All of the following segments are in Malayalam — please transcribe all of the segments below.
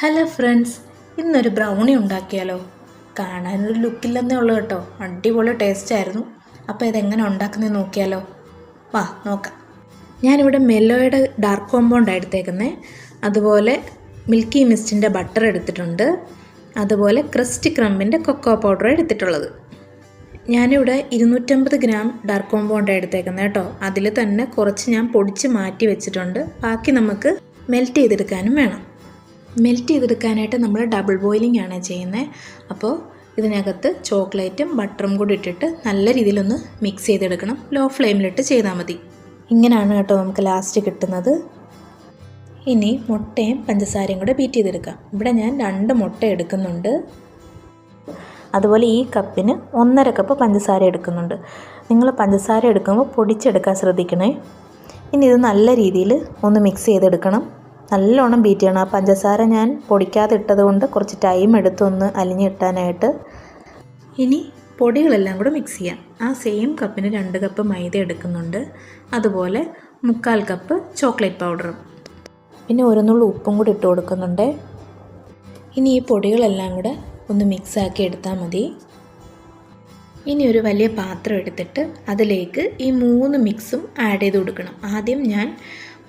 ഹലോ ഫ്രണ്ട്സ്, ഇന്നൊരു ബ്രൗണി ഉണ്ടാക്കിയാലോ? കാണാനൊരു ലുക്കില്ലെന്നേ ഉള്ളൂ കേട്ടോ. അടിപൊളി ടേസ്റ്റ് ആയിരുന്നു. അപ്പോൾ ഇതെങ്ങനെ ഉണ്ടാക്കുന്നത് നോക്കിയാലോ? വാ നോക്കാം. ഞാനിവിടെ മെല്ലോയുടെ ഡാർക്ക് കോമ്പൗണ്ടാണ് എടുത്തേക്കുന്നത്. അതുപോലെ മിൽക്കി മിസ്റ്റിൻ്റെ ബട്ടർ എടുത്തിട്ടുണ്ട്. അതുപോലെ ക്രിസ്റ്റി ക്രംബിൻ്റെ കൊക്കോ പൗഡർ എടുത്തിട്ടുള്ളത്. ഞാനിവിടെ 250 ഗ്രാം ഡാർക്ക് കോമ്പൗണ്ടാണ് എടുത്തേക്കുന്നത് കേട്ടോ. അതിൽ തന്നെ കുറച്ച് ഞാൻ പൊടിച്ച് മാറ്റി വെച്ചിട്ടുണ്ട്. ബാക്കി നമുക്ക് മെൽറ്റ് ചെയ്തെടുക്കാനും വേണം. മെൽറ്റ് ചെയ്തെടുക്കാനായിട്ട് നമ്മൾ ഡബിൾ ബോയിലിംഗ് ആണ് ചെയ്യുന്നത്. അപ്പോൾ ഇതിനകത്ത് ചോക്ലേറ്റും ബട്ടറും കൂടി ഇട്ടിട്ട് നല്ല രീതിയിലൊന്ന് മിക്സ് ചെയ്തെടുക്കണം. ലോ ഫ്ലെയിമിലിട്ട് ചെയ്താൽ മതി. ഇങ്ങനെയാണ് കേട്ടോ നമുക്ക് ലാസ്റ്റ് കിട്ടുന്നത്. ഇനി മുട്ടയും പഞ്ചസാരയും കൂടെ ബീറ്റ് ചെയ്തെടുക്കാം. ഇവിടെ ഞാൻ 2 മുട്ട എടുക്കുന്നുണ്ട്. അതുപോലെ ഈ കപ്പിന് 1.5 കപ്പ് പഞ്ചസാര എടുക്കുന്നുണ്ട്. നിങ്ങൾ പഞ്ചസാര എടുക്കുമ്പോൾ പൊടിച്ചെടുക്കാൻ ശ്രദ്ധിക്കണേ. ഇനി ഇത് നല്ല രീതിയിൽ ഒന്ന് മിക്സ് ചെയ്തെടുക്കണം. നല്ലോണം ബീറ്റ് ചെയ്യണം. ആ പഞ്ചസാര ഞാൻ പൊടിക്കാതെ ഇട്ടത് കൊണ്ട് കുറച്ച് ടൈം എടുത്തൊന്ന് അലിഞ്ഞ് കിട്ടാനായിട്ട്. ഇനി പൊടികളെല്ലാം കൂടെ മിക്സ് ചെയ്യാം. ആ സെയിം കപ്പിന് 2 കപ്പ് മൈദ എടുക്കുന്നുണ്ട്. അതുപോലെ 3/4 കപ്പ് ചോക്ലേറ്റ് പൗഡറും, പിന്നെ 1 നുള്ളു ഉപ്പും കൂടി ഇട്ട് കൊടുക്കുന്നുണ്ട്. ഇനി ഈ പൊടികളെല്ലാം കൂടെ ഒന്ന് മിക്സാക്കി എടുത്താൽ മതി. ഇനി ഒരു വലിയ പാത്രം എടുത്തിട്ട് അതിലേക്ക് ഈ 3 മിക്സും ആഡ് ചെയ്ത് കൊടുക്കണം. ആദ്യം ഞാൻ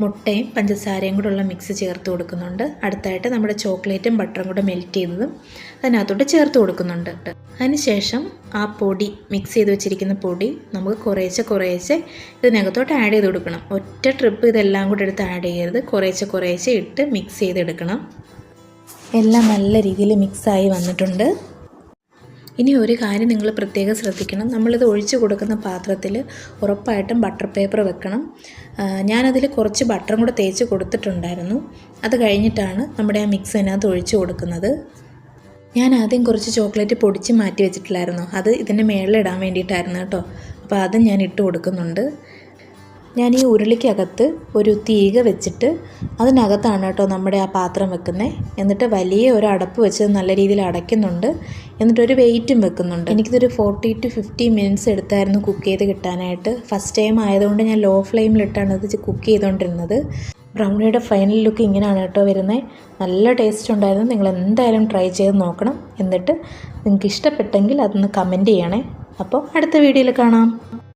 മുട്ടയും പഞ്ചസാരയും കൂടെ ഉള്ള മിക്സ് ചേർത്ത് കൊടുക്കുന്നുണ്ട്. അടുത്തായിട്ട് നമ്മുടെ ചോക്ലേറ്റും ബട്ടറും കൂടെ മെൽറ്റ് ചെയ്തതും അതിനകത്തോട്ട് ചേർത്ത് കൊടുക്കുന്നുണ്ട്. അതിനുശേഷം ആ പൊടി, മിക്സ് ചെയ്ത് വെച്ചിരിക്കുന്ന പൊടി നമുക്ക് കുറേശ്ശെ ഇതിനകത്തോട്ട് ആഡ് ചെയ്ത് കൊടുക്കണം. ഒറ്റ ട്രിപ്പ് ഇതെല്ലാം കൂടെ എടുത്ത് ആഡ് ചെയ്യരുത്. കുറേശ്ശെ ഇട്ട് മിക്സ് ചെയ്തെടുക്കണം. എല്ലാം നല്ല രീതിയിൽ മിക്സായി വന്നിട്ടുണ്ട്. ഇനി ഒരു കാര്യം നിങ്ങൾ പ്രത്യേകം ശ്രദ്ധിക്കണം. നമ്മളിത് ഒഴിച്ച് കൊടുക്കുന്ന പാത്രത്തിൽ ഉറപ്പായിട്ടും ബട്ടർ പേപ്പർ വെക്കണം. ഞാനതിൽ കുറച്ച് ബട്ടറും കൂടെ തേച്ച് കൊടുത്തിട്ടുണ്ടായിരുന്നു. അത് കഴിഞ്ഞിട്ടാണ് നമ്മുടെ ആ മിക്സ് അതിനകത്ത് ഒഴിച്ച് കൊടുക്കുന്നത്. ഞാൻ ആദ്യം കുറച്ച് ചോക്ലേറ്റ് പൊടിച്ച് മാറ്റി വെച്ചിട്ടില്ലായിരുന്നു. അത് ഇതിൻ്റെ മേളിലിടാൻ വേണ്ടിയിട്ടായിരുന്നു കേട്ടോ. അപ്പോൾ അതും ഞാൻ ഇട്ട് കൊടുക്കുന്നുണ്ട്. ഞാൻ ഈ ഉരുളിക്കകത്ത് ഒരു തീക വെച്ചിട്ട് അതിനകത്താണ് കേട്ടോ നമ്മുടെ ആ പാത്രം വെക്കുന്നത്. എന്നിട്ട് വലിയ ഒരു അടപ്പ് വെച്ച് നല്ല രീതിയിൽ അടയ്ക്കുന്നുണ്ട്. എന്നിട്ടൊരു വെയിറ്റും വെക്കുന്നുണ്ട്. എനിക്കിതൊരു 40 to 50 മിനിറ്റ്സ് എടുത്തായിരുന്നു കുക്ക് ചെയ്ത് കിട്ടാനായിട്ട്. ഫസ്റ്റ് ടൈം ആയതുകൊണ്ട് ഞാൻ ലോ ഫ്ലെയിമിലിട്ടാണ് ഇത് കുക്ക് ചെയ്തുകൊണ്ടിരുന്നത്. ബ്രൗണിയുടെ ഫൈനൽ ലുക്ക് ഇങ്ങനെയാണ് കേട്ടോ വരുന്നത്. നല്ല ടേസ്റ്റ് ഉണ്ടായിരുന്നു. നിങ്ങൾ എന്തായാലും ട്രൈ ചെയ്ത് നോക്കണം. എന്നിട്ട് നിങ്ങൾക്ക് ഇഷ്ടപ്പെട്ടെങ്കിൽ അതൊന്ന് കമൻറ്റ് ചെയ്യണേ. അപ്പോൾ അടുത്ത വീഡിയോയിൽ കാണാം.